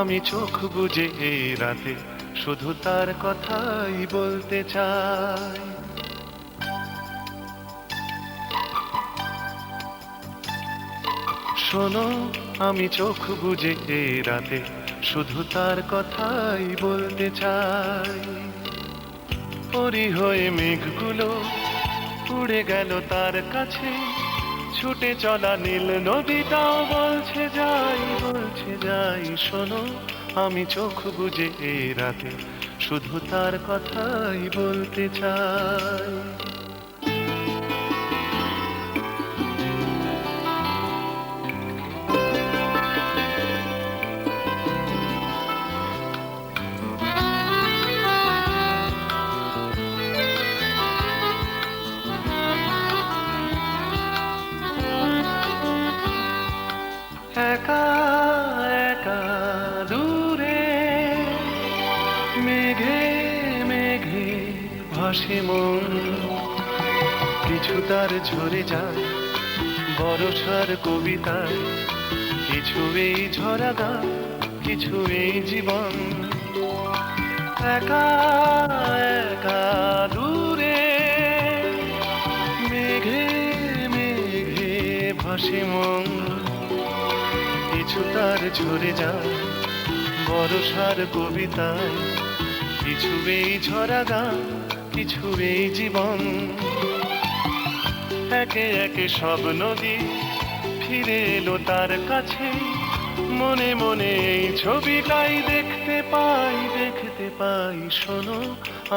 আমি চোখ বুজে এই রাতে শুধু তার কথাই বলতে চাই। শোনো, আমি চোখ বুজে এই রাতে শুধু তার কথাই বলতে চাই। পরি হয়ে মেঘগুলো উড়ে গেল তার কাছে, ছুটে চলা নীল নদীটাও বলছে যাই, বলছে যাই। শোনো, আমি চোখ বুজে এই রাতে শুধু তার কথাই বলতে চাই। একা একা দূরে মেঘে মেঘে ভাসে মন, কিছু তার ঝরে যায় বরষার কবিতায়, কিছু এই ঝরা গান, কিছু এই জীবন। একা একা দূরে মেঘে মেঘে ভাসে মন, কিছু তার ঝরে যায় বরষার কবিতায়, কিছু এই ঝরা গান, কিছু এই জীবন। একে একে সব নদী ফিরে এলো তার কাছে, মনে মনে এই ছবিটাই দেখতে পাই, দেখতে পাই। শোনো,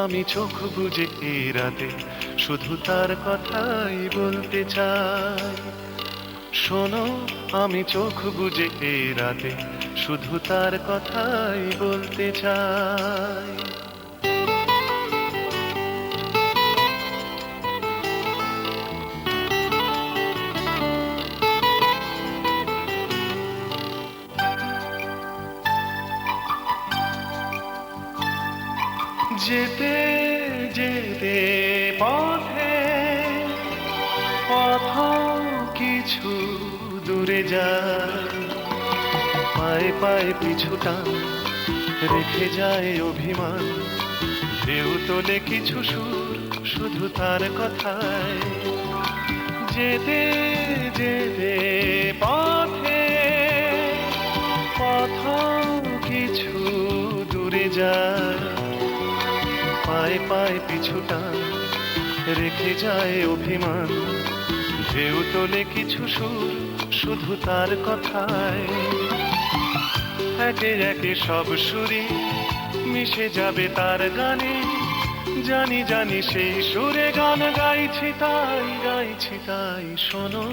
আমি চোখ বুজে এই রাতে শুধু তার কথাই বলতে চাই। শোনো, আমি চোখ বুজে এই রাতে শুধু তার কথাই বলতে চাই। যেতে যেতে পথে পথ কিছু দূরে যায়, পায়ে পায়ে পিছুটা রেখে যায় অভিমান, ঢেউ তোলে কিছু সুর শুধু তার কথায়। যেতে যেতে পথে পথ কিছু দূরে যায়, পায়ে পায়ে পিছুটা রেখে যায় অভিমান, ঢেউ তোলে কিছু সুর শুধু তার কথায়। একে একে সব সুরই মিশে যাবে তার গানে, জানি জানি সেই সুরে গান গাইছি তাই, গাইছি তাই। শোনো,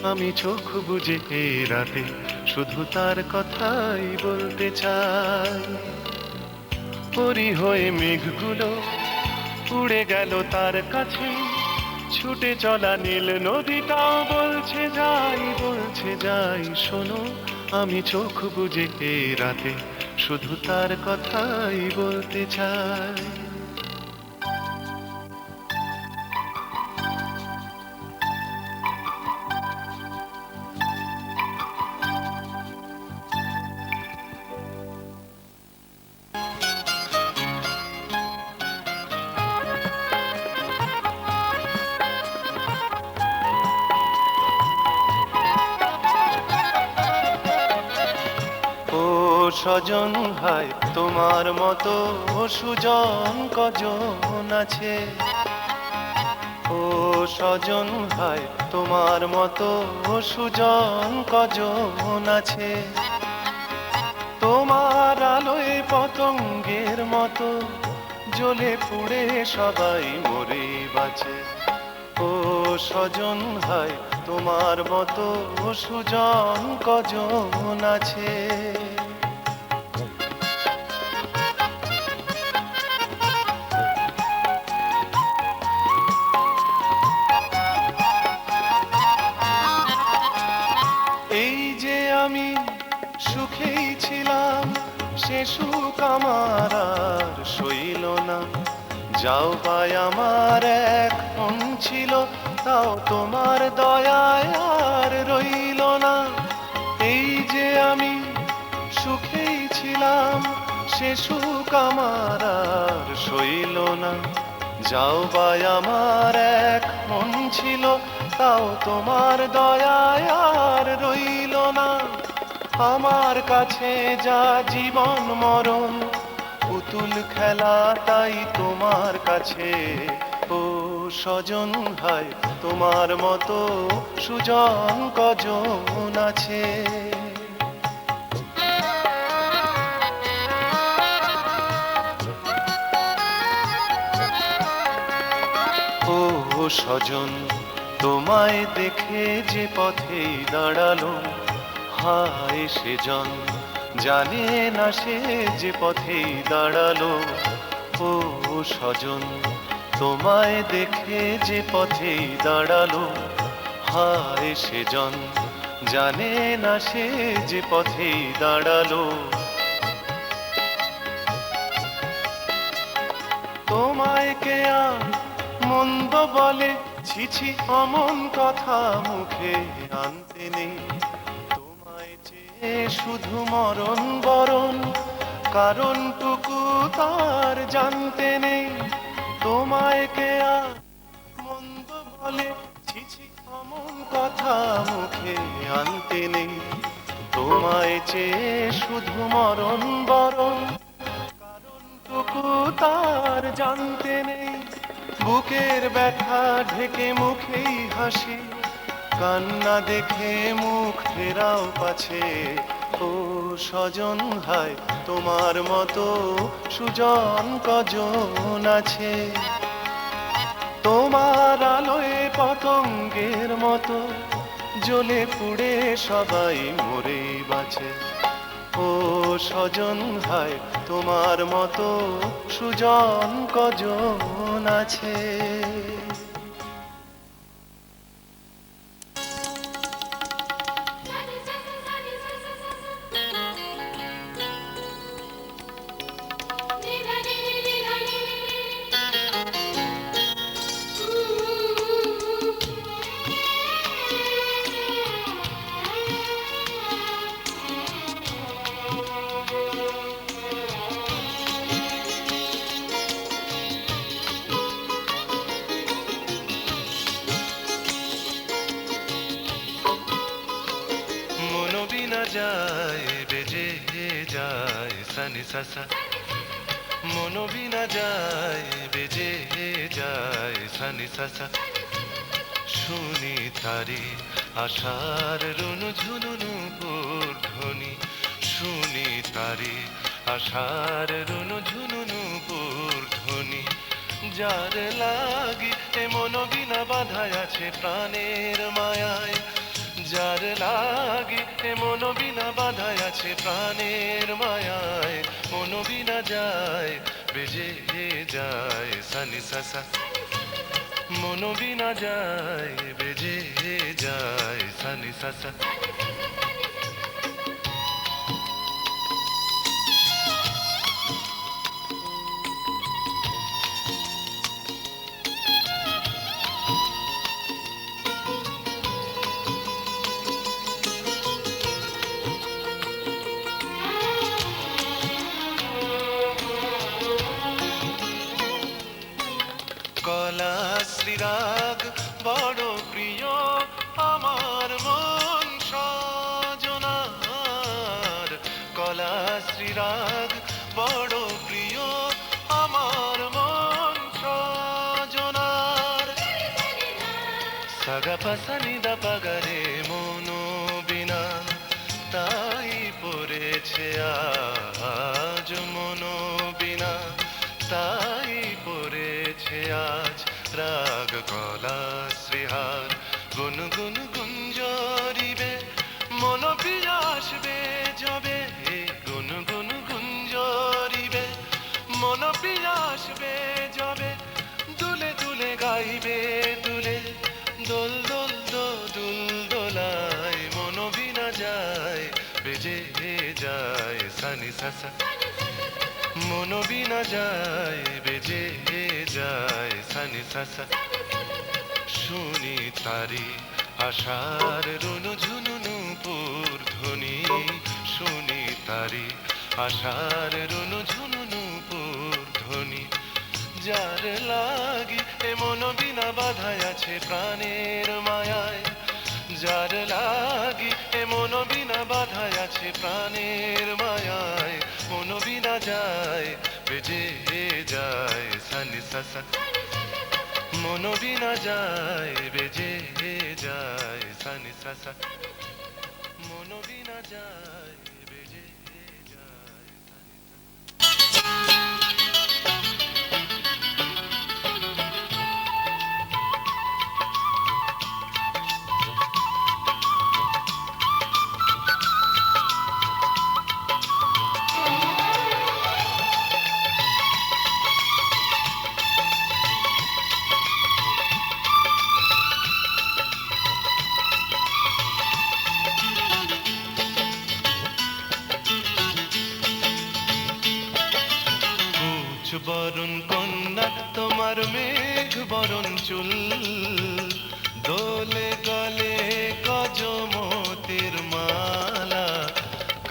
আমি চোখ বুজে এই রাতে শুধু তার কথাই বলতে চাই। পরি হয়ে মেঘগুলো উড়ে গেল তার কাছে, ছুটে চলা নীল নদীটাও বলছে যাই, বলছে যাই। শোনো, আমি চোখ বুজে এই রাতে শুধু তার কথাই বলতে চাই। ও সজন ভাই, তোমার মতো সুজন কজন আছে? ও সজন ভাই, তোমার মতো সুজন কজন আছে? তোমার আলোয় পতঙ্গের মতো জ্বলে পুড়ে সবাই মরে বাঁচে। ও সজন ভাই, তোমার মতো সুজন কজন আছে? এই যে আমি সুখেই ছিলাম, সে সুখ আমার আর সইল না। যাও পাই আমার এক মন ছিল, তাও তোমার দয়ায় আর রইল না। এই যে আমি সুখেই ছিলাম, ছিলাম সে সুখ আমার আর সইল না। যাও বাই আমার এক মন ছিল, তাও তোমার দয়ায় আর রইল না। আমার কাছে যা জীবন মরণ পুতুল খেলা, তাই তোমার কাছে ও স্বজন ভাই তোমার মতো সুজন কজন আছে। ও স্বজন তোমায় দেখে যে পথেই দাঁড়ালো, হায় সেজন জানে না সে যে পথেই দাঁড়ালো। ও স্বজন তোমায় দেখে যে পথেই দাঁড়ালো, হায় সেজন জানে না সে যে পথেই দাঁড়ালো। তোমায় কে আর মন্দ বলে, ছি ছি অমন কথা মুখে আনতে নেই। তোমায় চেয়ে শুধু মরণ বরণ, কারণটুকু তার জানতে নেই। তোমায় কে আর মন্দ বলে, ছি ছি অমন কথা মুখে আনতে নেই। তোমায় চেয়ে শুধু মরণ বরণ, কারণটুকু তার জানতে নেই। বুকের ব্যথা ঢেকে মুখেই হাসি, কান্না দেখে মুখ ফেরাও পাছে। ও স্বজন হায় তোমার মতো সুজন কজন আছে। তোমার আলোয় পতঙ্গের মতো জ্বলে পুড়ে সবাই মরে বাঁচে। ও স্বজন হায় তোমার মতো সুজন কজন আছে। যায় বেজে যায় সানি সাসা, মনো বিনা যায় বেজে যায় সানি সাসা। শুনি তারি আশার রুনু ঝুনুনু ধ্বনি, শুনি তারি আশার রুনু ঝুনুনু ধ্বনি। যার লাগি এ মনো বিনা বাঁধায় আছে প্রাণের মায়ায়, যার লাগি এ মনো বিনা বাঁধায় আছে প্রাণের মায়ায়। মনো বিনা যায় বেজে যায় সানি সাসা, মনো বিনা যায় বেজে যায় সানি সাসা। কলা শ্রীরাগ বড় প্রিয় আমার মন সজনার, কলা শ্রীরাগ বড় প্রিয় আমার মন সজনার। সাগা পাসানি দা পাগারে মনো বিনা, তাই পড়েছে আজ মনো বিনা, তাই পড়েছে আজ রাগ কলা শ্রীহার। গুন গুন গুঞ্জরিবে মন পিয়া আসবে যবে, গুন গুন গুঞ্জরিবে মন পিয়া আসবে যবে। দুলে দুলে গাইবে দুলে দোল দোল দোল দোলায়। মন বিনা যায় বেজে যায় সানি সাসা, মনো বিনা যায় বেজে যায় সানি সাসা। শুনি তারি আশার রুনু ঝুনুনু ধ্বনি, শুনি তারি আশার রুনু ঝুনু নূপুর ধ্বনি, যার লাগি এমন বিনা বাধায় আছে প্রাণের মায়ায়, যার লাগি এমন বিনা বাধায় আছে প্রাণের মায়ায়, মন বিনা যায় বেজে যায় সানি সাসা, মন বিনা যায় বেজে যায় সানি সাসা, মন বিনা যায় বেজে যায় সানি সাসা। বরণ কন্যা তোমার মেঘ বরণ চুল, দোলে গলে গজমতির মালা,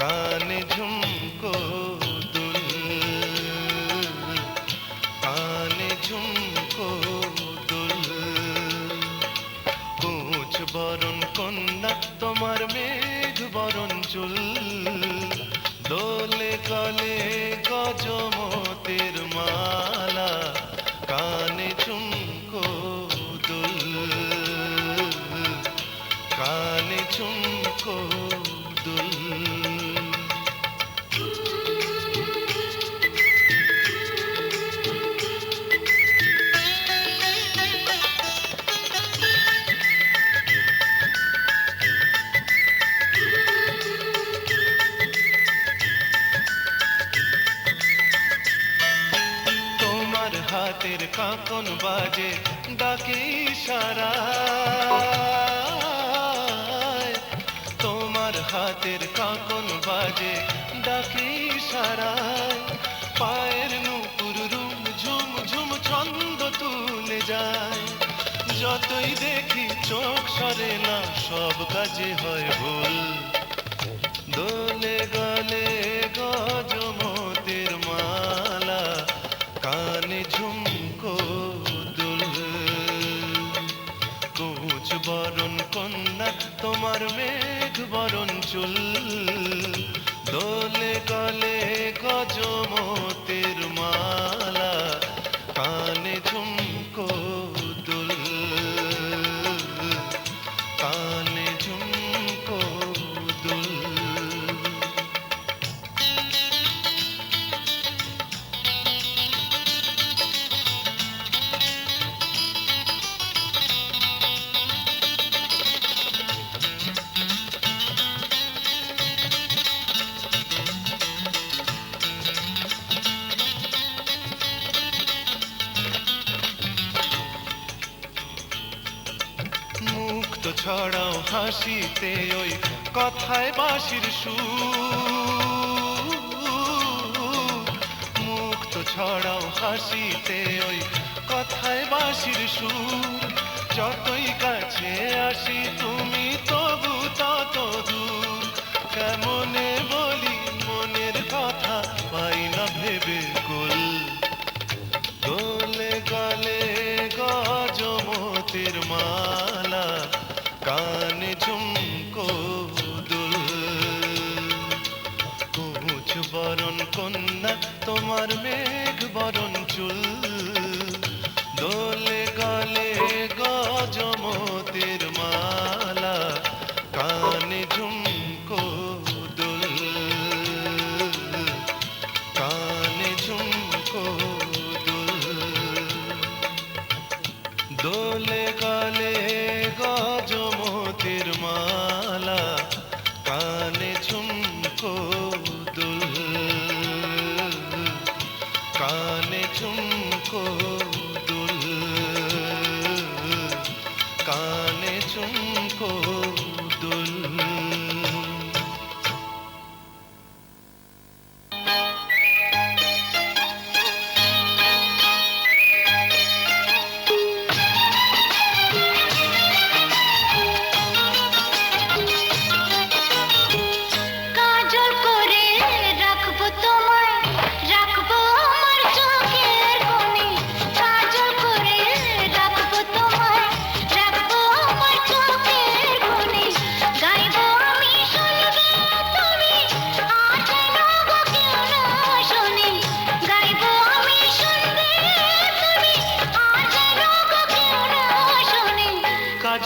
কানে ঝুমকো দুল, কানে ঝুমকো দুল। কুচ বরণ কন্যা তোমার মেঘ বরণ চুল, দোলে গলে গজমতির মালা, কানে ঝুমকো দুল, কানে ঝুমকো দুল। হাতের কাঁকন বাজে ডাকে ইশারায়, তোমার হাতের কাঁকন বাজে ডাকে ইশারায়, পায়ের নূপুর রুম ঝুম ঝুম ছন্দ তুলে যায়, যতই দেখি চোখ সরে না সব কাজে হয় ভুল, দোলে গলে গজমতির মালা, কানে ঝুমকো দুল। কুচ বরণ কন্যা তোমার মেঘ বরণ চুল, দোলে গলে গজমতির মালা, কানে ঝুমকো দুল, কানে ঝুমকো দুল। মুক্ত ছড়াও হাসিতে ওই কথায় বাঁশির সুর, মুক্ত ছড়াও হাসিতে ওই কথায় বাঁশির সুর, যতই কাছে আসি তুমি তবু তত দূর, কেমনে বলি মনের কথা পাই না ভেবে কুল, দোলে গলে গজমতির মালা, কানে ঝুমকো দুল। কুচ বরণ কন্যা তোমার মেঘ বরণ চুল, দোলে গলে গজমতির মালা, কানে ঝুমকো দুল, কানে ঝুমকো দোলে গলে গজমতির মালা, কানে ঝুমকো দুল, কানে ঝুমকো দুল, কানে ঝুমকো দুল। কাজল করে রাখবো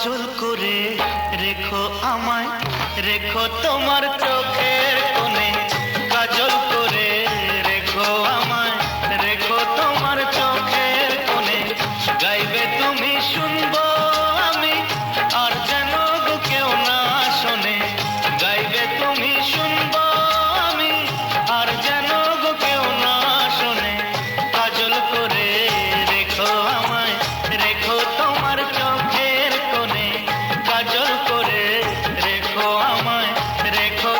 কাজল করে রেখো আমায়, রেখো তোমার চোখের কোণে, কাজল করে রেখো আমায়, রেখো তোমার চোখের কোণে। গাইবে তুমি শুনবো আমি, আর যেন গো কেউ না শোনে। গাইবে তুমি শুনবো আমি, আর যেন গো কেউ না শোনে। কাজল করে রেখো আমায়, রেখো তোমার চোখের কোণে, কাজল করে রেখো আমায়, রেখো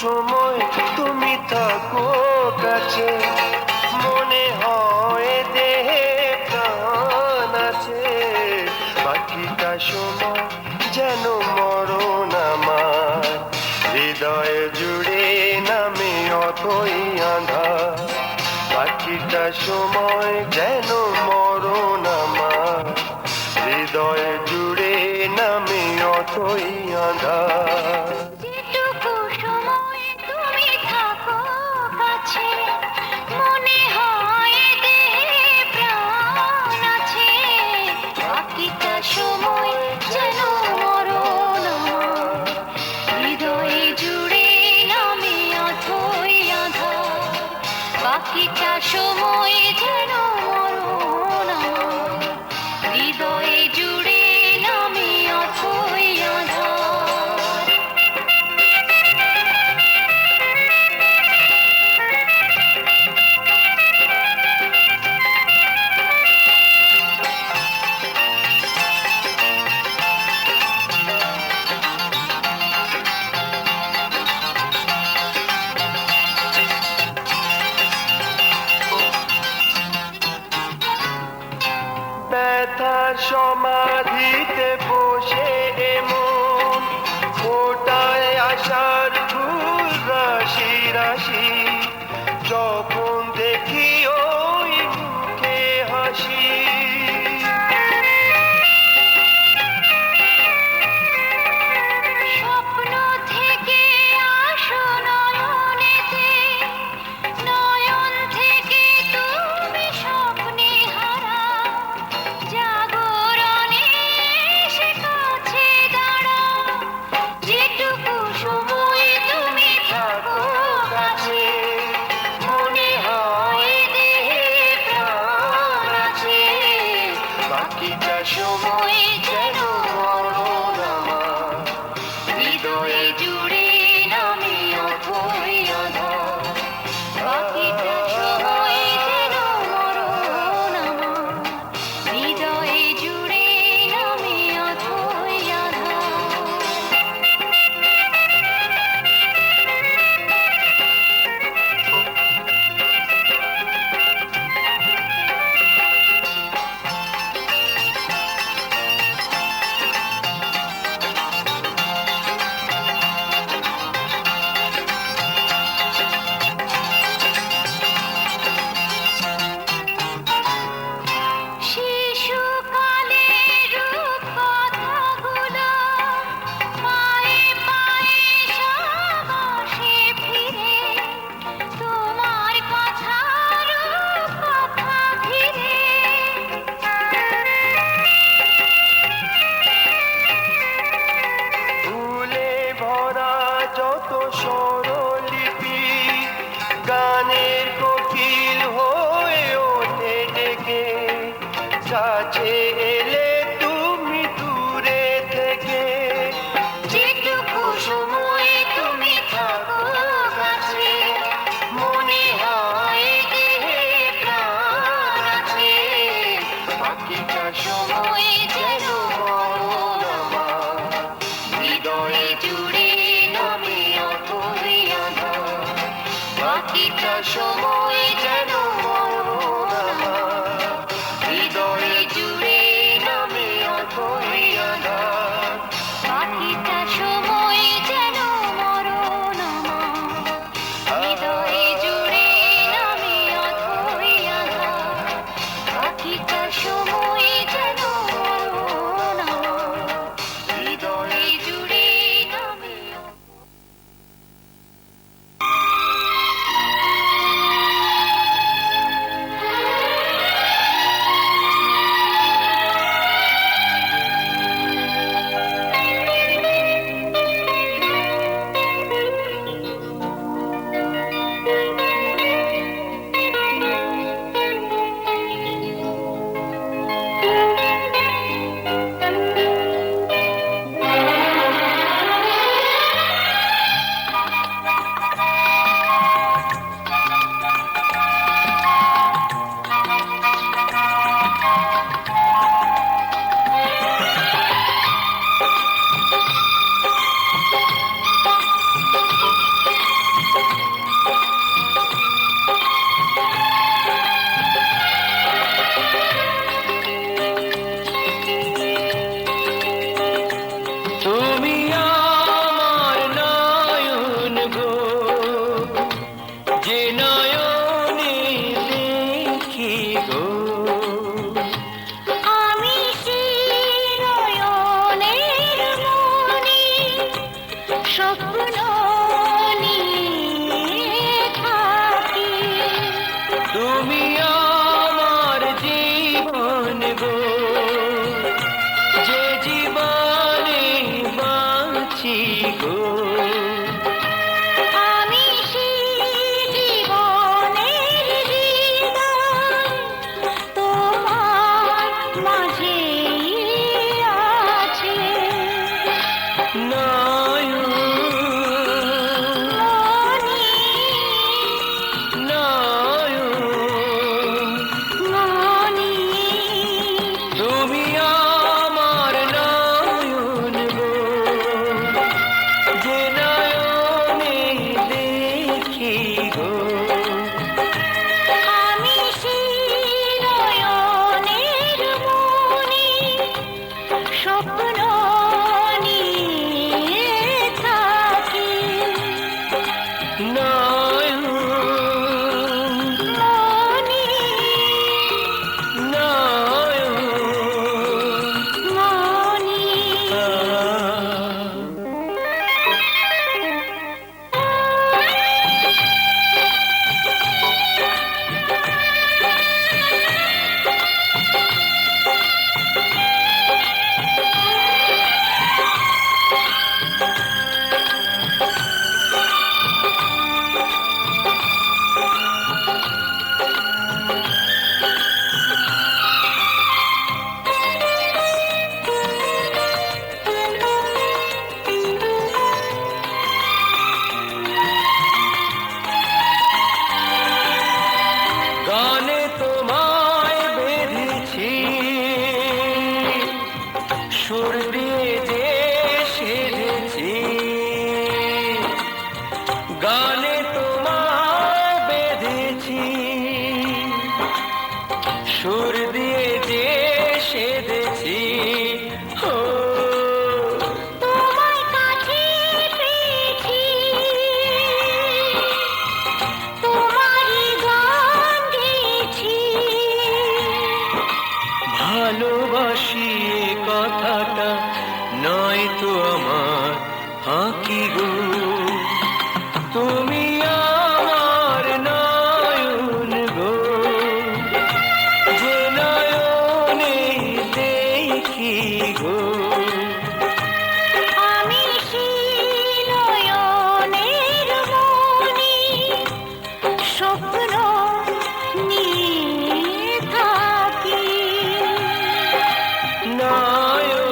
সময় তুমি থাকো কাছে, মনে হয় দেহে প্রাণ আছে। বাকিটা সময় যেন মরণ আমার, হৃদয় জুড়ে নামে অথই আঁধার। বাকিটা সময় যেন মরণ আমার, হৃদয় জুড়ে নামে অথই আঁধার। যেটুকু সময় তুমি থাকো কাছে, মনে হয় দেহে প্রাণ আছে। বাকিটা সময় যেন মরণ আমার, হৃদয়ে জুড়ে নামে অথই আঁধার। বাকিটা সময় যেন মরণ আমার, হৃদয়ে জুড়ে নামে অথই আঁধার। স্বপ্ন নিয়ে থাকি। তুমি আমার জীবন গো, যে জীবনে বাঁচি গো। আমি সেই জীবনের হৃদয় তোমার মাঝেই আছে। নয়ন মনি নয়ন মনি তুমি আমার নয়ন গো, যে নয়নে দেখি গো। আমি সেই নয়নের মনি স্বপ্ন নিয়ে থাকি। নয়ন মনি নয়ন মনি গানে তোমায় বেঁধেছি, সুর দিয়ে যে সেজেছি। গানে তোমায় বেঁধেছি, সুর দিয়ে যে সেজেছি। ও তোমায় কাছে পেয়েছি, তোমারই গান গেয়েছি। ভালোবাসি এ কথাটা নয় তো আমার ফাঁকি গো। তুমি আমার নয়ন গো, যে নয়নে দেখি গো। আমি সেই নয়নের মনি স্বপ্ন নিয়ে থাকি। নয়ন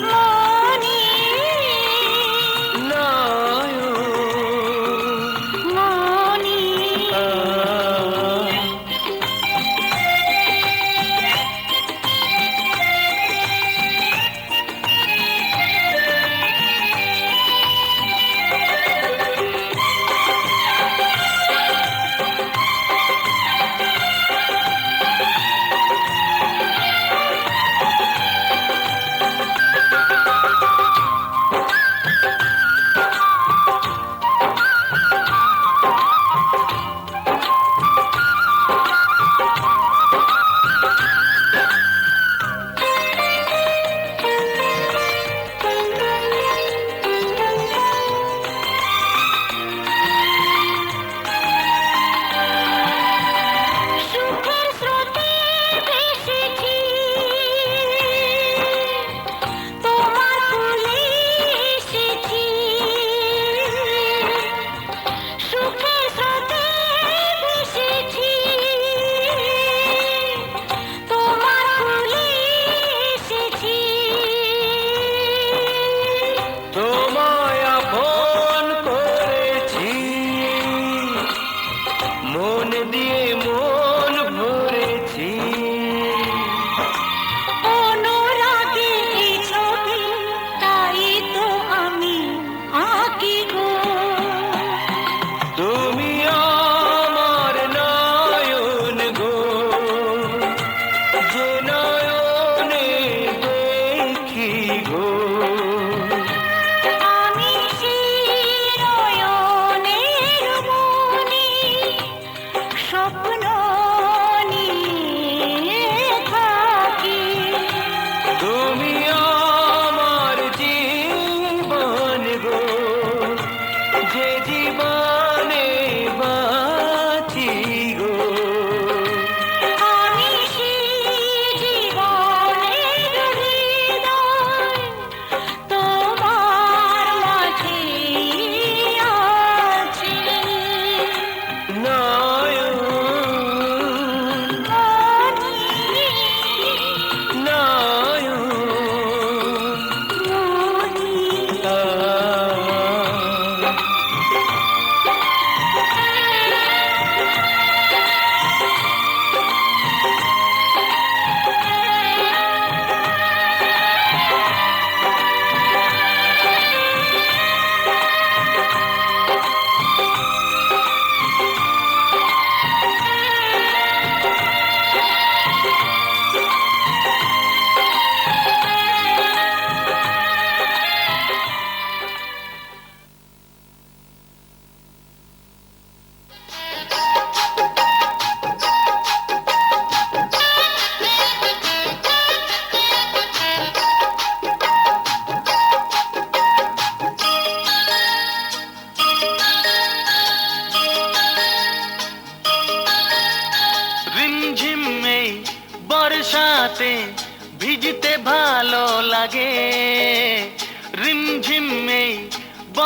মনি নয়ন মনি সুখের স্রোতে ভেসেছি, তোমার কোলে এসেছি। সুখের স্রোতে ভেসেছি, তোমার কোলে এসেছি। তোমায় আপন করেছি, মন দিয়ে মন ভরেছি। অনুরাগে এই ছবি তাই তো আমি আঁকি গো। তুমি আমার নয়ন গো, যে নয়নে দেখি গো। আমি সেই নয়নের মনি স্বপ্ন নিয়ে থাকি। তুমি আমার জীবন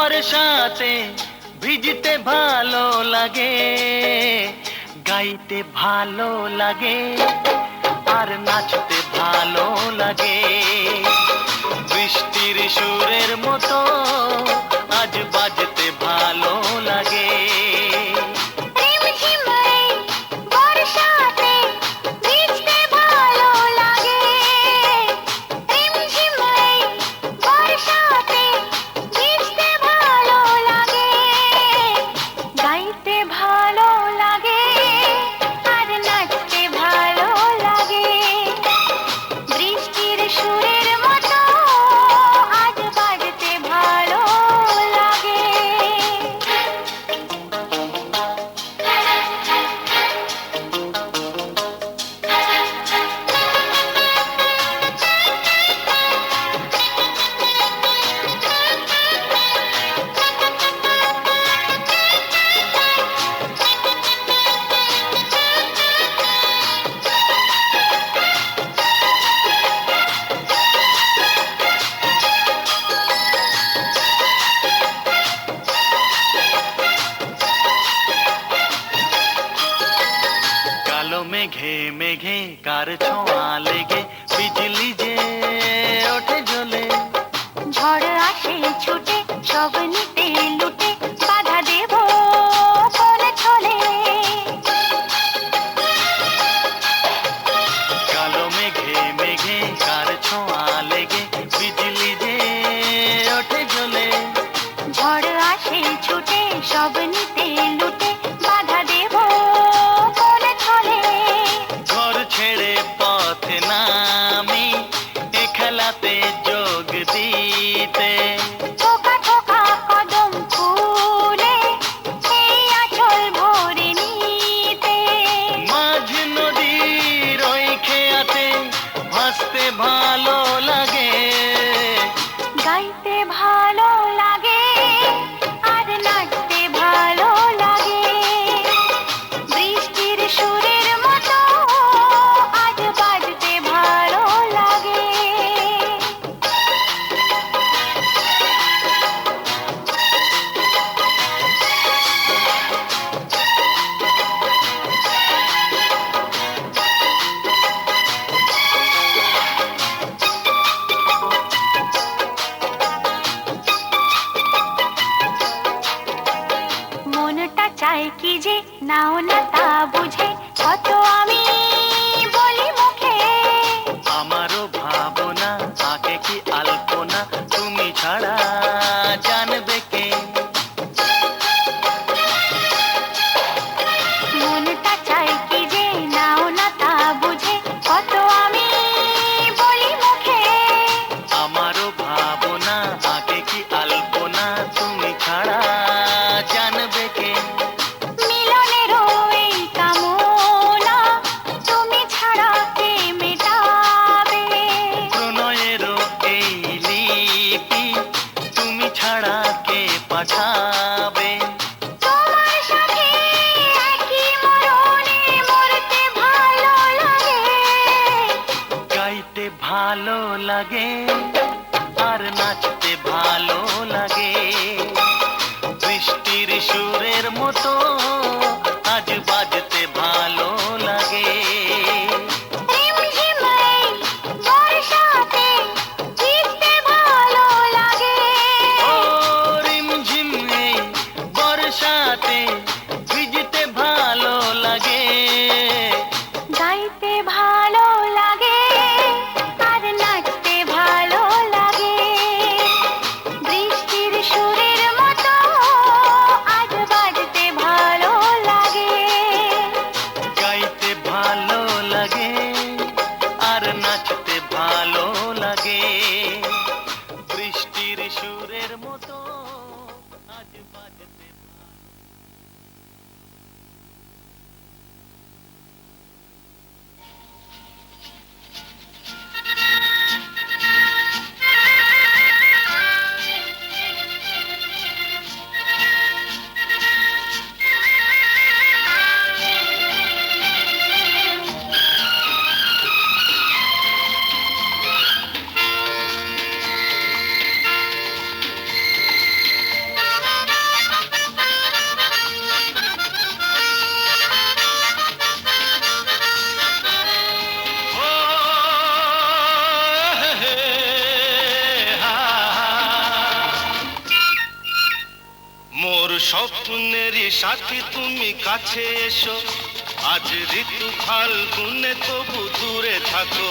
বর্ষাতে ভিজতে ভালো লাগে, গাইতে ভালো লাগে, আর নাচতে ভালো লাগে। বৃষ্টির সুরের মতো আজ বাজতে ভালো লাগে। রিমঝিমে বর্ষাতে ভিজতে ভালো লাগে, রিমঝিমে বর্ষাতে ভিজতে ভালো লাগে, গাইতে ভালো লাগে, আর নাচতে ভালো লাগে। বৃষ্টির সুরের মতো আজ বাজতে ভালো লাগে। কালো মেঘে মেঘে কার ছোঁয়া লেগে বিজলি যে ওঠে জ্বলে। ঝড় আসে ছুটে সব নিতে লুটে, বাধা দেব কোন ছলে। কালো মেঘে মেঘে কার ছোঁয়া লেগে বিজলি যে ওঠে জ্বলে। ঝড় আসে ছুটে সব নিতে লুটে, বাধা দেব কোন ছলে। ঘর ছেড়ে পথে নামি এ খেলাতে যোগ দিতে। থোকা থোকা কদম ফুলে এই আঁচল ভরে নিতে। মাঝ নদীর ওই খেয়াতে ভাসতে ভালো লাগে, গাইতে ভালো লাগে, আর নাচতে ভালো লাগে। বৃষ্টির সুরের মতো আজ বাজতে ভালো লাগে। মনটা চায় কি যে নাও না তা বুঝে, কত আমি বলি মুখে। আমারও ভাবনা আগে কি আলপনা, তুমি ছাড়া জানবে কে। মনটা চায় কি যে নাও না তা বুঝে, কত আমি বলি মুখে। আমারও ভাবনা আগে কি আলপনা, তুমি ছাড়া জানবে কে। মিলনেরও এই কামনা তুমি ছাড়া কে মেটাবে। প্রণয়েরও এই লিপি তুমি ছাড়া কে পাঠাবে। তোমার সাথে একই মরণে মরতে ভালো লাগে, গাইতে ভালো লাগে, আর নাচতে ভালো লাগে। বৃষ্টির সুরের মতো আজ বাজতে ভালো লাগে। রিমঝিমে বর্ষাতে ভিজতে ভালো লাগে, ও রিমঝিম এই বর্ষাতে ভিজতে ভালো লাগে, গাইতে ভালো লাগে, আর নাচতে ভালো লাগে। স্বপ্নেরই সাথী তুমি কাছে এসো, আজ ঋতু ফাল্গুনে তবু দূরে থাকো,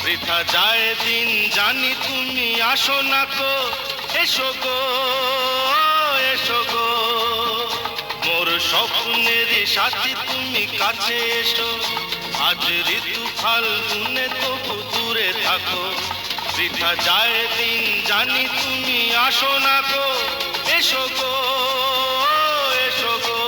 বৃথা যায় দিন জানি তুমি আসো না কো, এসো গো এসো গো। মোর স্বপ্নেরই সাথী তুমি কাছে এসো, আজ ঋতু ফাল্গুনে তবু দূরে থাকো, বৃথা যায় দিন জানি তুমি আসো না গো, এসো গো এসো গো।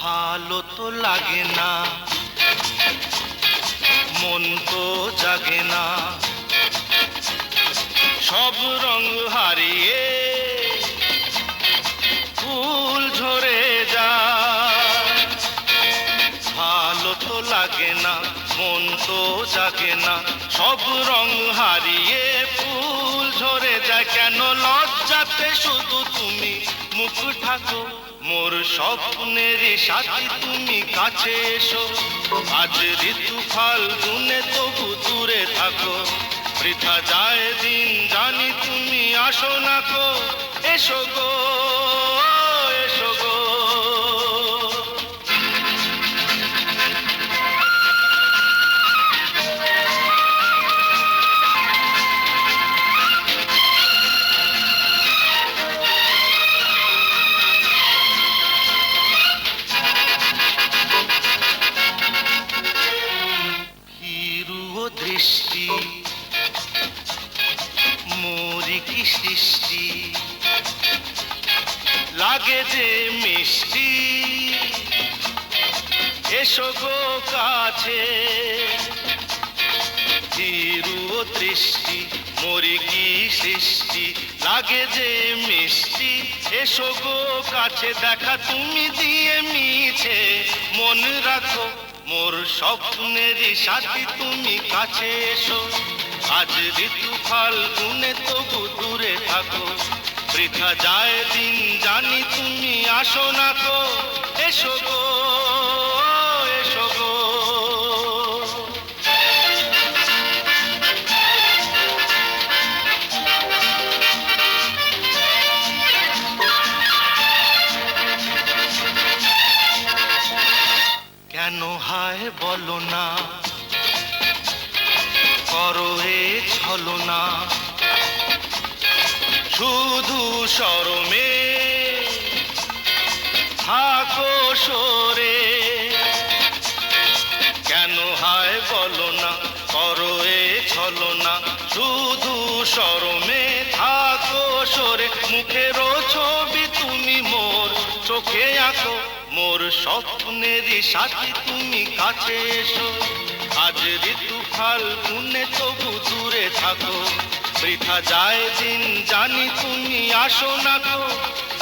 ভালো তো লাগে না, মন তো জাগে না, সব রং হারিয়ে ফুল ঝরে যায়। ভালো তো লাগে না, মন তো জাগে না, সব রং হারিয়ে ফুল ঝরে যায়। কেন লজ্জাতে শুধু তুমি মুখ ঢাকো, মোর স্বপ্নেরই সাথী তুমি কাছে এসো, আজ ঋতু ফাল্গুনে তবু দূরে থাকো, বৃথা যায় দিন জানি তুমি আসো না কো, এসো গো এসো গো। দৃষ্টি মোরি কি সৃষ্টি, লাগে যে মিষ্টি, এসো গো কাছে। ধীরু দৃষ্টি মোরি কি সৃষ্টি, লাগে যে মিষ্টি, এসো গো কাছে। দেখা তুমি দিয়ে মিছে মন রাখো, মোর স্বপ্নেরই সাথী তুমি কাছে এসো, আজ ঋতু ফাল্গুনে তবু দূরে থাকো, বৃথা যায় দিন জানি তুমি আসো না কো, এসো গো এসো গো। কেন হায় বলো না, করো এ ছলনা, শুধু শরমে থাকো সরে। কেন হায় বলো না, করো এ ছলনা, শুধু শরমে থাকো সরে। মুখেরও ছবি তুমি মোর চোখে আঁকো, মোর স্বপ্নেরই সাথী তুমি কাছে এসো, আজ ঋতু ফাল্গুনে তবু দূরে থাকো, বৃথা যায় দিন জানি তুমি আসো না গো,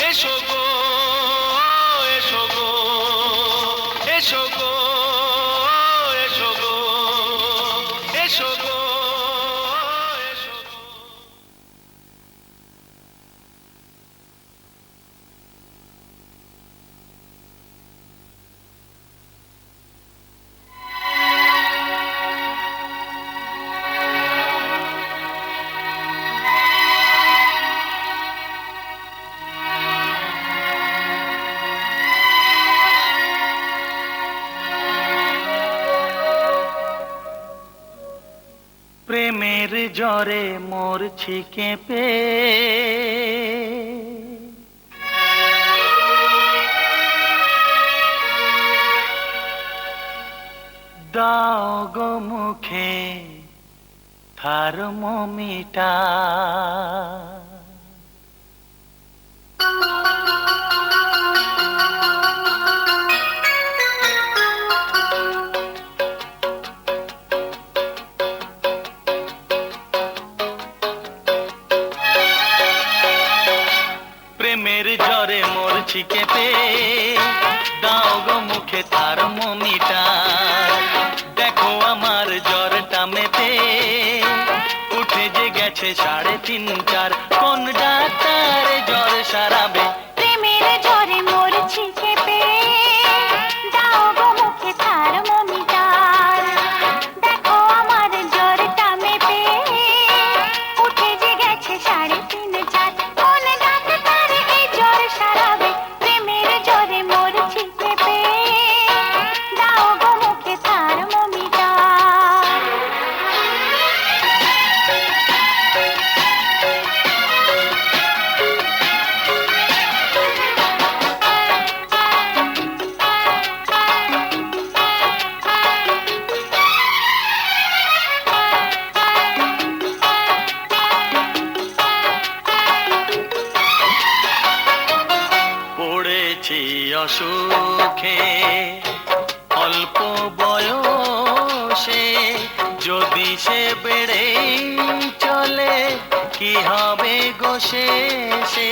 এসো গো এসো গো এসো গো এসো গো এসো গো এসো গো। প্রেমের জ্বরে মরছি কেঁপে, দাও গো মুখে থার্মোমিটার। প্রেমের জ্বরে মরছি কেঁপে, দাও গো মুখে থার্মোমিটার। দেখো আমার জ্বরটা মেপে উঠে যে গেছে গেছে 3.5 4, কোন ডাক্তারে জ্বর সারাবে? প্রেমের জ্বরে মরছি কেঁপে, দাও গো মুখে থার্মোমিটার, দেখো আমার জ্বরটা মেপে, উঠে যে গেছে 3.5 4, কোন ডাক্তার এই জ্বর সারাবে? প্রেমের জ্বরে মরছি কেঁপে, দাও গো মুখে থার্মোমিটার। পড়েছি অসুখে অল্প বয়সে, যদি সে বেড়ে চলে কি হবে গো শেষে?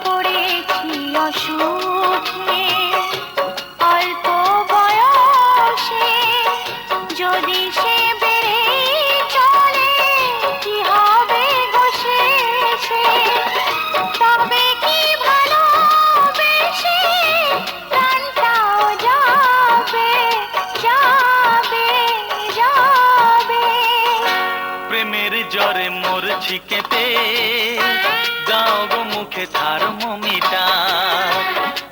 পড়েছি অসুখে অল্প বয়সে, যদি সে বেড়ে চলে কি হবে গো শেষে? তবে কি ভালোবেসে প্রাণটাও যাবে, যাবে, যাবে। প্রেমের জ্বরে মরছি কেঁপে, দাও গো মুখে থার্মোমিটার,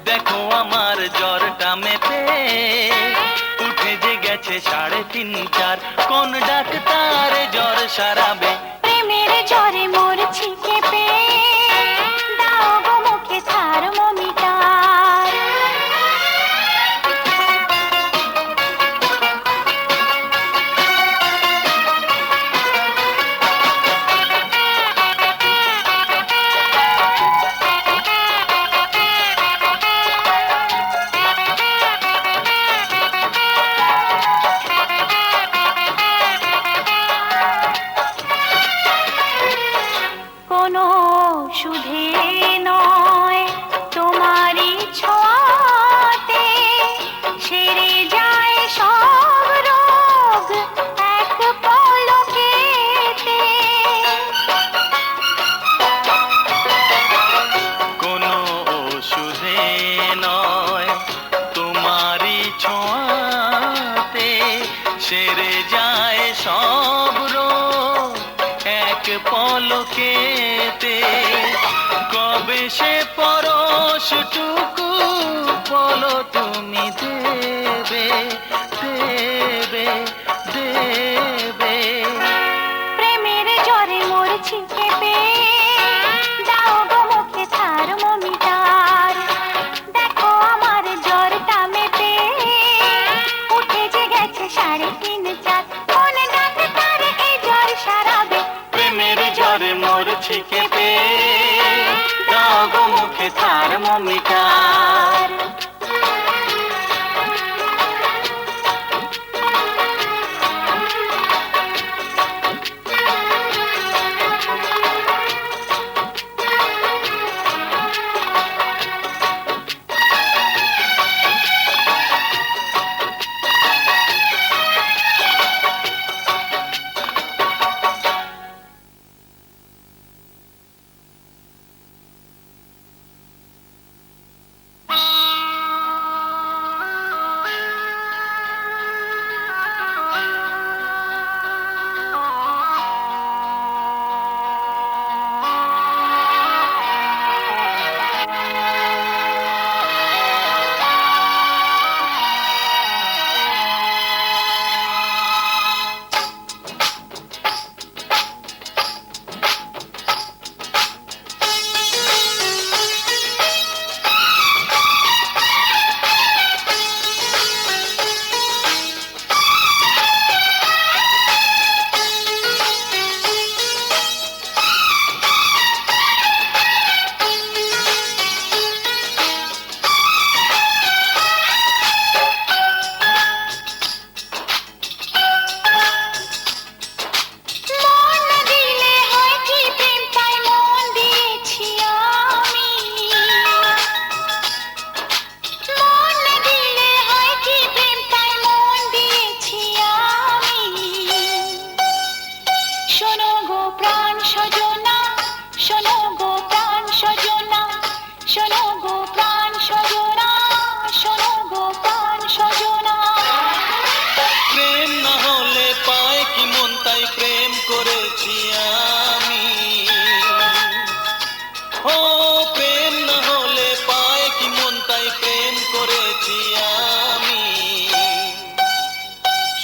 দেখো আমার জ্বরটা মেপে, উঠে যে গেছে 3.5 4, কোন ডাক্তারে জ্বর সারাবে? প্রেমের জ্বরে মরছি কেঁপে, দাও গো মুখে থার্মোমিটার। কোনো সুধে নয় তোমারই ছোঁয়াতে, সেরে যায় সব রোগ এক পলকেতে। কোনো ওষুধে নয় তোমারই ছোঁয়াতে, সেরে যায় সব রোগ এক পলকেতে। কবে সে পরশটুকু বলো তুমি দেবে, দেবে, দেবে? প্রেমের জ্বরে মরছি কেঁপে, দাও গো মুখে থার্মোমিটার, দেখো আমার জ্বরটা মেপে, উঠে যে গেছে 3.5 4, কোন ডাক্তার এই জ্বর সারাবে? প্রেমের জ্বরে মরছি কেঁপে, দাও গো মুখে থার্মোমিটার।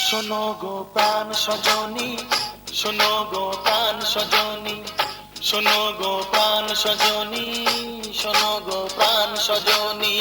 শোনো গো প্রাণ সজনী, শোনো গো প্রাণ সজনী, শোনো গো প্রাণ সজনী, শোনো গো প্রাণ সজনী।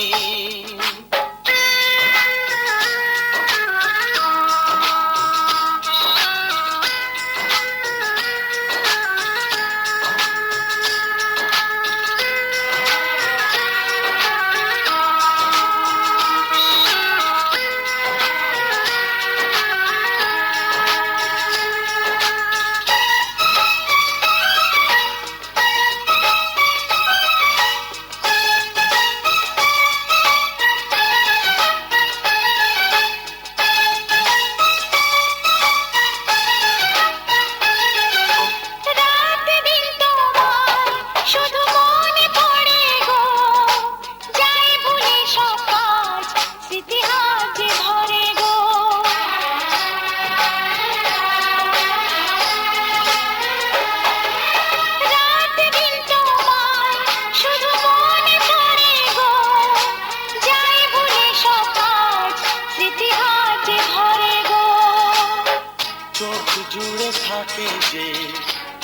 জুড়ে থাকে যে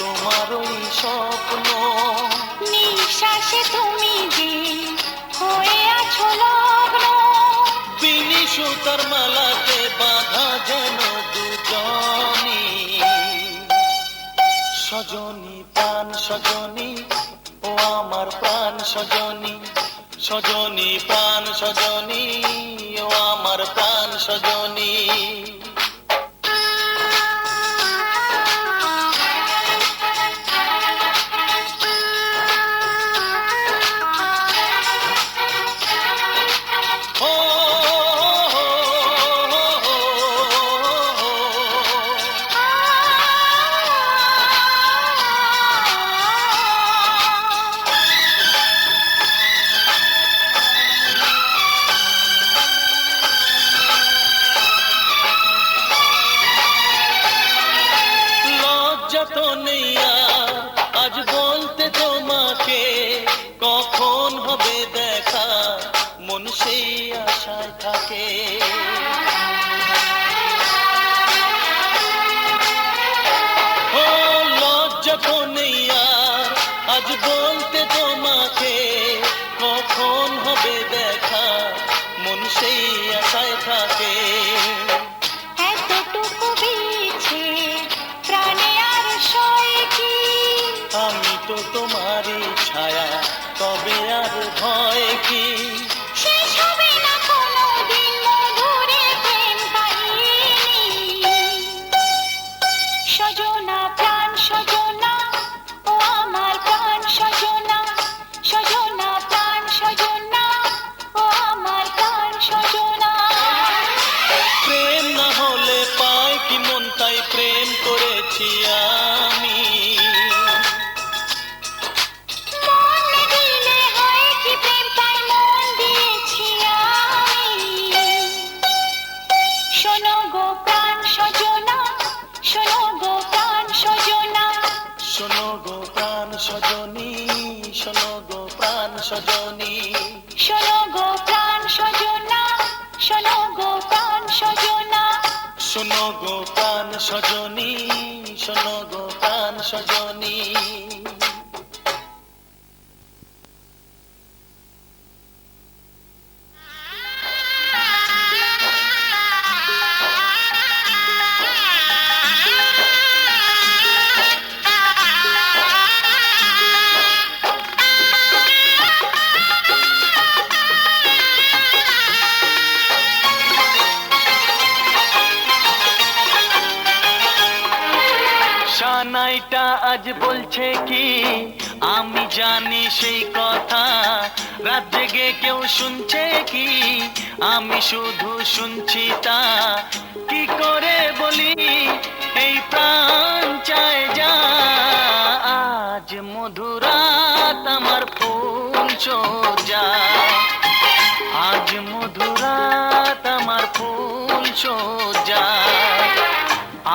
তোমার ওই স্বপ্ন, নিঃশ্বাসে তুমি যে হয়ে আছো লগ্ন, বিনি সুতার মালাতে বাঁধা যেন দুজনী। সজনী প্রাণ সজনী, ও আমার প্রাণ সজনী, সজনী প্রাণ সজনী, ও আমার প্রাণ সজনী। তো নেই আজ বলতে তোমাকে, কখন হবে দেখা মন সেই আশায় থাকে। ও লজ্জা তো নেই আজ বলতে তোমাকে, কখন হবে দেখা মন সেই আশায় থাকে। এতটুকু বিছে প্রাণে আর সয় কি, আমি তো তোমারই ছায়া, তবে আর ভয় কি। শেষ হবে না কোনোদিন মধুরে প্রেম কাহিনী। সজনা প্রাণ সজনা, ও আমার প্রাণ সজনা, সজনা প্রাণ সজনা, ও আমার প্রাণ সজনা। প্রেম না হলে পায় কি মন, তাই প্রেম করেছি আমি। মন দিলে হয় কি প্রেম, তাই মন দিয়েছি আমি। শোনো গো প্রাণ সজনা, শোনো গো প্রাণ সজনা, শোনো গো প্রাণ সজনী, শোনো গো প্রাণ সজনী, শোনো গো প্রাণ সজনা, শোনো গো প্রাণ সজনা। শোনো গো প্রাণ সজনী, শোনো গো প্রাণ সজনী। সানাইটা আজ বলছে কি, আমি জানি সেই কথা, রাত জেগে কেউ শুনছে কি, আমি শুধু শুনছি তা। কি করে বলি এই প্রাণ চায় যা, আজ মধুরাত আমার ফুল সোজা, আজ মধুরাত আমার ফুল সোজা,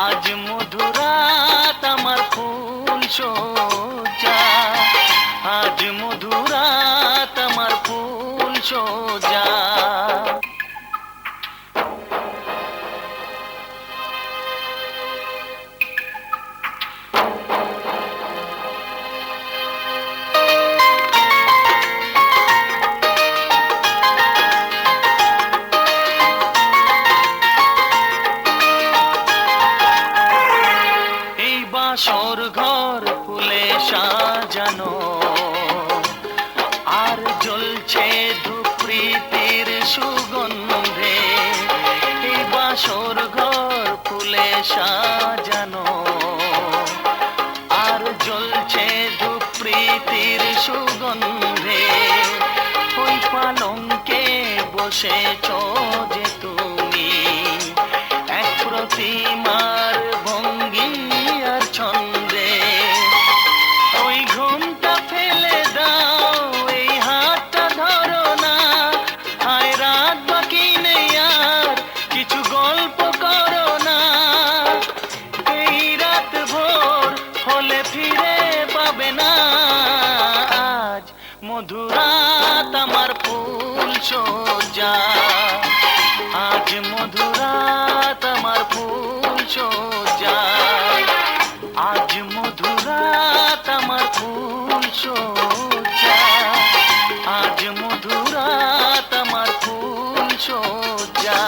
আজ মধুরাত আমার ফুল সোজা, আজ মধুরাত আমার ফুল সোজা। বাসর ঘর ফুলে সাজানো, আর জ্বলছে ধূপ্রীতির সুগন্ধে। এই বাসর ঘর ফুলে সাজানো, আর জ্বলছে ধূপ্রীতির সুগন্ধে। ওই পালঙ্কে বসেছ যে তুমি, এক প্রতিমার ভঙ্গি আর ছন্দে। ওই ঘুমটা ফেলে দাও, এই হাতটা ধরো না, হায় রাত বাকি নেই আর, কিছু গল্প করো না। এই রাত ভোর হলে ফিরে পাবে না। আজ মধুরাত আমার ফুল সজ্জা, আজ মধুরাত আমার ফুল সজ্জা, আজ মধুরাত আমার ফুল সজ্জা, আজ মধুরাত আমার ফুল সজ্জা।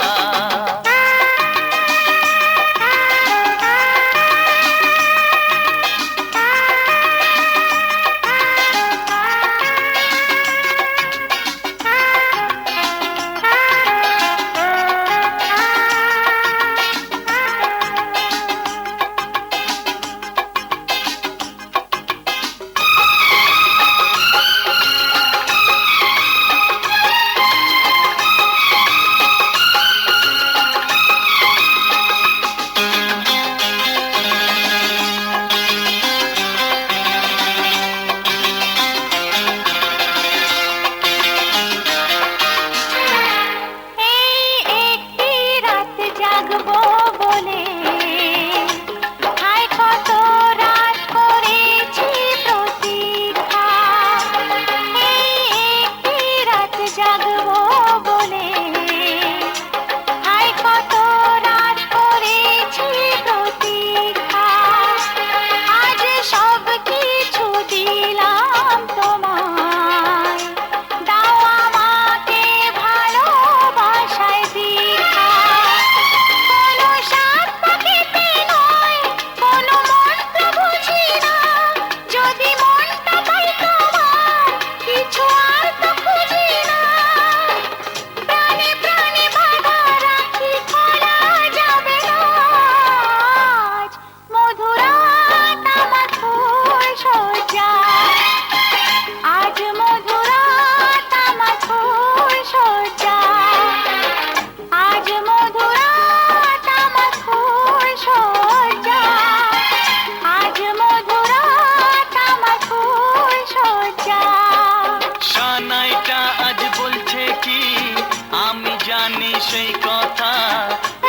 সেই কথা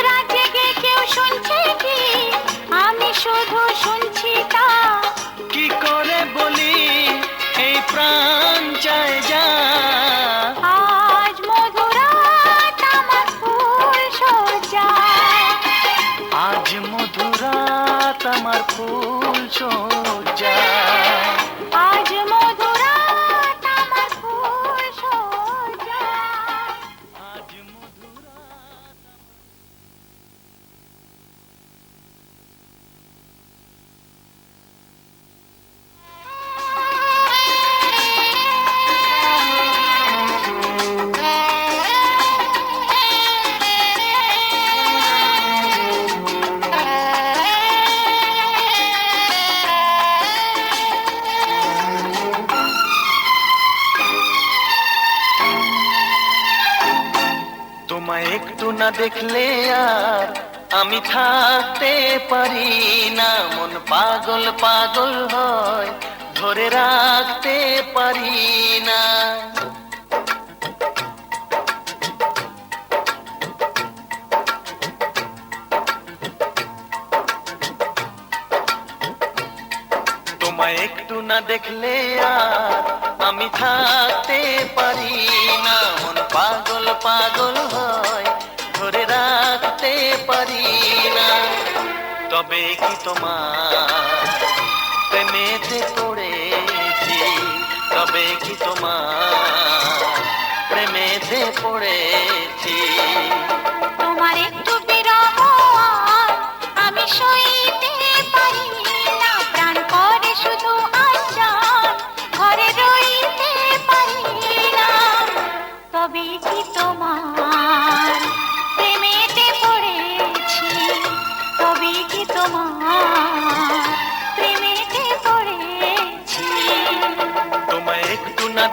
রাত জেগে কেউ শুনছে কি, আমি শুধু শুনছি তা। কি করে বলি এই প্রাণ চায় যা। আজ মধুরাত আমার ফুল সজ্জা, আজ মধুরাত আমার ফুল সজ্জা, আজ মধুরাত আমার ফুল সজ্জা, আজ মধুরাত। তোমায় একটু না দেখলে আর আমি থাকতে পারি না, মন পাগল পাগল হয় ধরে রাখতে পারি না। তোমায় একটু না দেখলে আর আমি থাকতে পারি না, মন পাগল পাগল হয় ধরে রাখতে পারি না। তবে কি তোমার প্রেমেতে পড়েছি, তবে কি তোমার প্রেমেতে পড়েছি। তোমার একটু বিরহ আর আমি সইতে পারি না, প্রাণ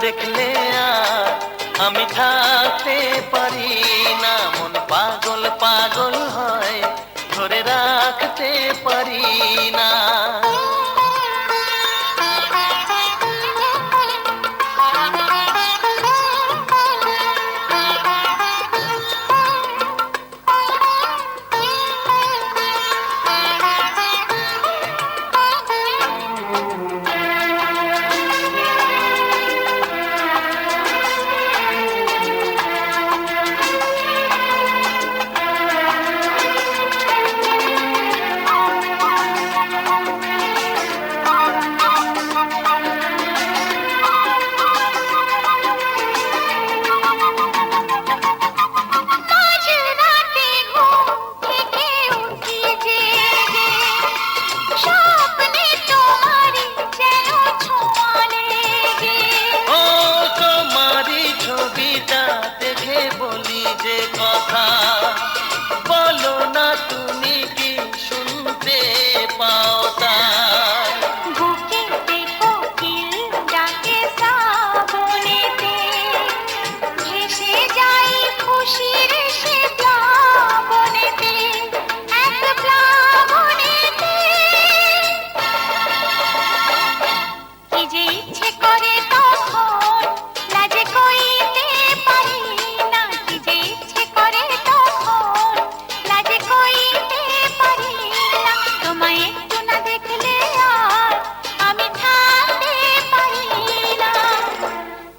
দেখলে আর আমি থাকতে পারি না, মন পাগল পাগল হয়, ধরে রাখতে পারি না। মাঝরাতে ঘুম থেকে উঠি জেগে, স্বপ্নে তোমারই যেন ছোঁয়া লেগে। ও তোমারই ছবিটা দেখে বলি যে কথা, বলো না তুমি কি শুনতে পাও তা? বুকেতে কোকিল ডাকে শ্রাবণেতে, ভেসে যাই খুশির সে প্লাবনেতে, এক প্লাবনেতে। কি যে ইচ্ছে করে তখন লাজে কইতে পারি না, কি যে ইচ্ছে করে তখন লাজে কইতে পারি না। তোমায় একটু না দেখলে আর আমি থাকতে পারি না,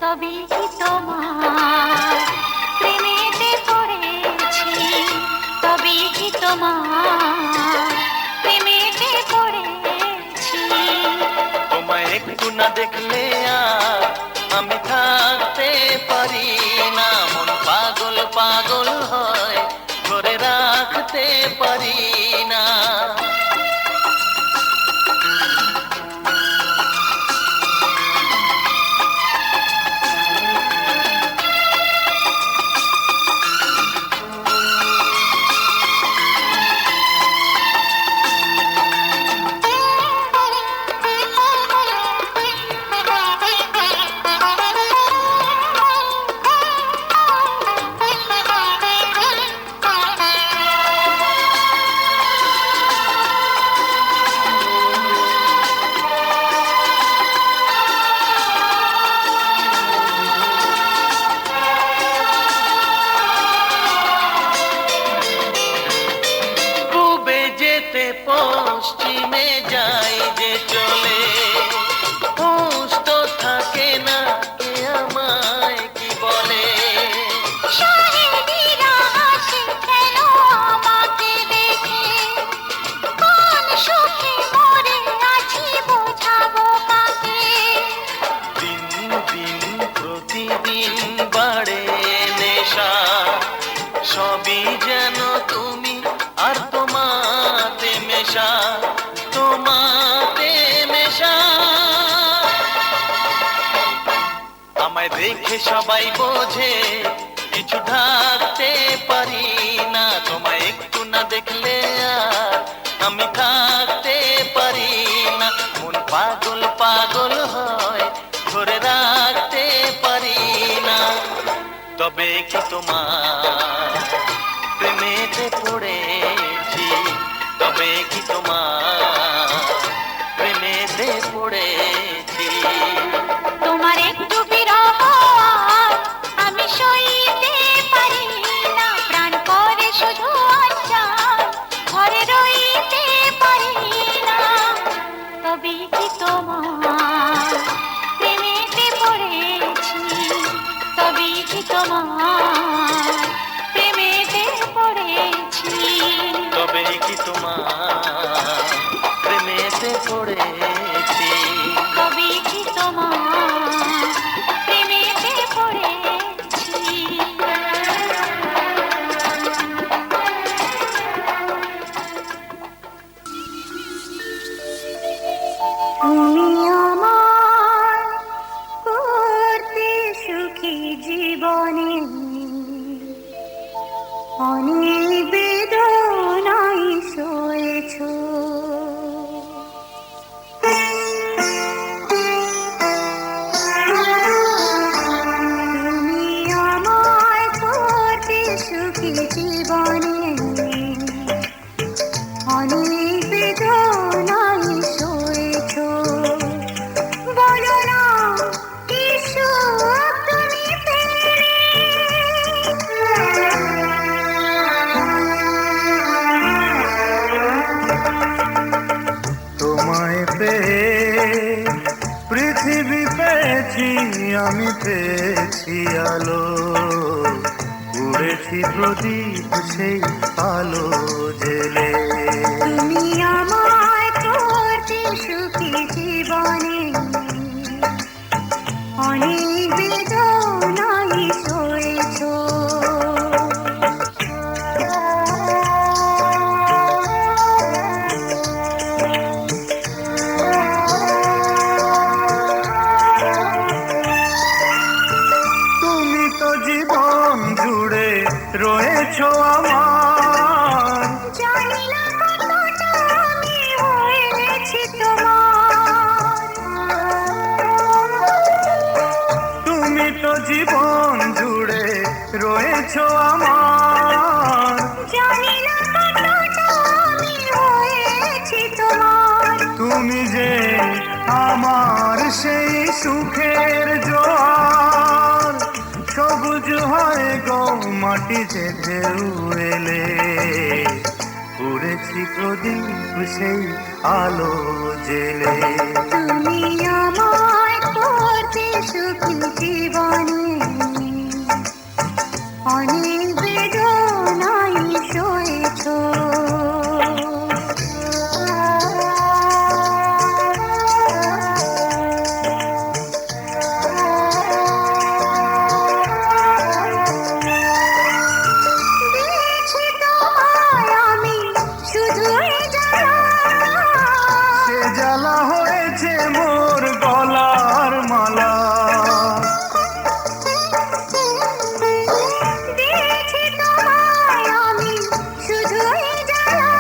তবে কি তোমার প্রেমেতে পড়েছি, তবে কি তোমার প্রেমেতে পড়েছি। তোমায় একটু না দেখলে আর আমি থাকতে পারি না, মন পাগল পাগল হয়, ধরে রাখতে পারি না। পূবে যেতে পশ্চিমে যাই যে চলে, হুঁশ তো থাকে না, কে আমায় কি বলে? শাহিনীরা হাসে কেন আমাকে দেখে, কোন সুখে মরে আছি বোঝাবো কাকে। দিন দিন প্রতিদিন বাড়ে নেশা, সবই যেন তুমি আর তোমাতে মেশা, তোমাতে মেশা। আমায় দেখে সবাই বোঝে কিছু ঢাকতে পারি না, তোমায় একটু না দেখলে আর আমি থাকতে পারি না, মন পাগল পাগল হয়, ধরে রাখতে পারি না। তবে কি তোমার প্রেমেতে পড়েছি, তবে কি তোমার প্রেমেতে পড়েছি। তোমার একটু বিরহ আর আমি সইতে পারি না, প্রাণ করে শুধু আঞ্জান, ঘরে রইতে পারি না। তবে কি তোমার প্রেমেতে পড়েছি, তবে কি তোমার প্রেমেতে পড়েছি। আমি পেয়েছি আলো, উড়েছি প্রদীপ সেই আলো জেলে। তুমি আমায় করতে সুখী জীবনে, অনেক বেদনায় সয়েছো। তুমি তো জীবন জুড়ে রয়েছো আমার, জানি না কতটা আমি হয়েছি তোমার। তুমি তো জীবন জুড়ে রয়েছো আমার, জানি না কতটা আমি হয়েছি তোমার। তুমি যে আমার সেই সুখের জোয়ার, সবুজ হয় গো মাটিতে ঢেউ এলে, উড়েছি প্রদীপ সেই আলো জেলে। তুমি আমায় করতে সুখী জীবনে, অনেক বেদনায় সয়েছো। দিয়েছি তোমায় আমি শুধুই জ্বালা, সে জ্বালা হয়েছে মোর গলার মালা, দিয়েছি তোমায় আমি শুধুই জ্বালা।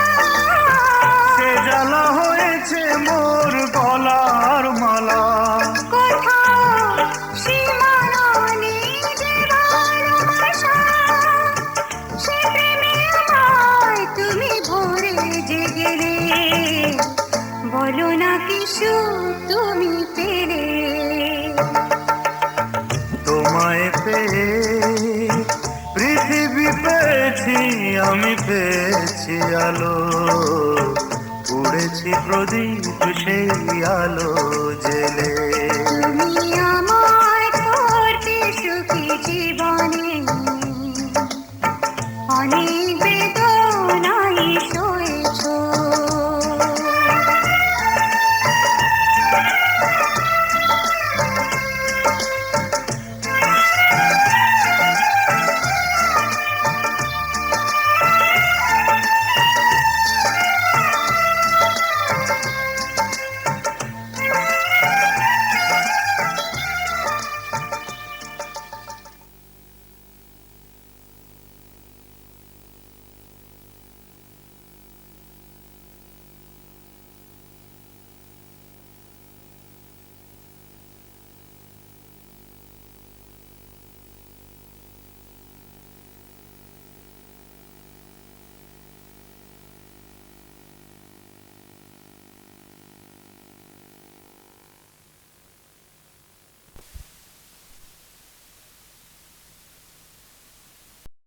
সে জ্বালা হয়েছে মোর গলার মালা। কোথাও সীমানা নেই যে ভালোবাসা, সে প্রেমে আমায় তুমি ভরে যে গেলে। বলো না কিছু তুমি পেলে, তোমায় পেয়ে পৃথিবী পেয়েছি, আমি পেয়েছি আলো, উড়েছি প্রদীপ সেই আলো জেলে। তুমি আমায় করতে সুখী জীবনে,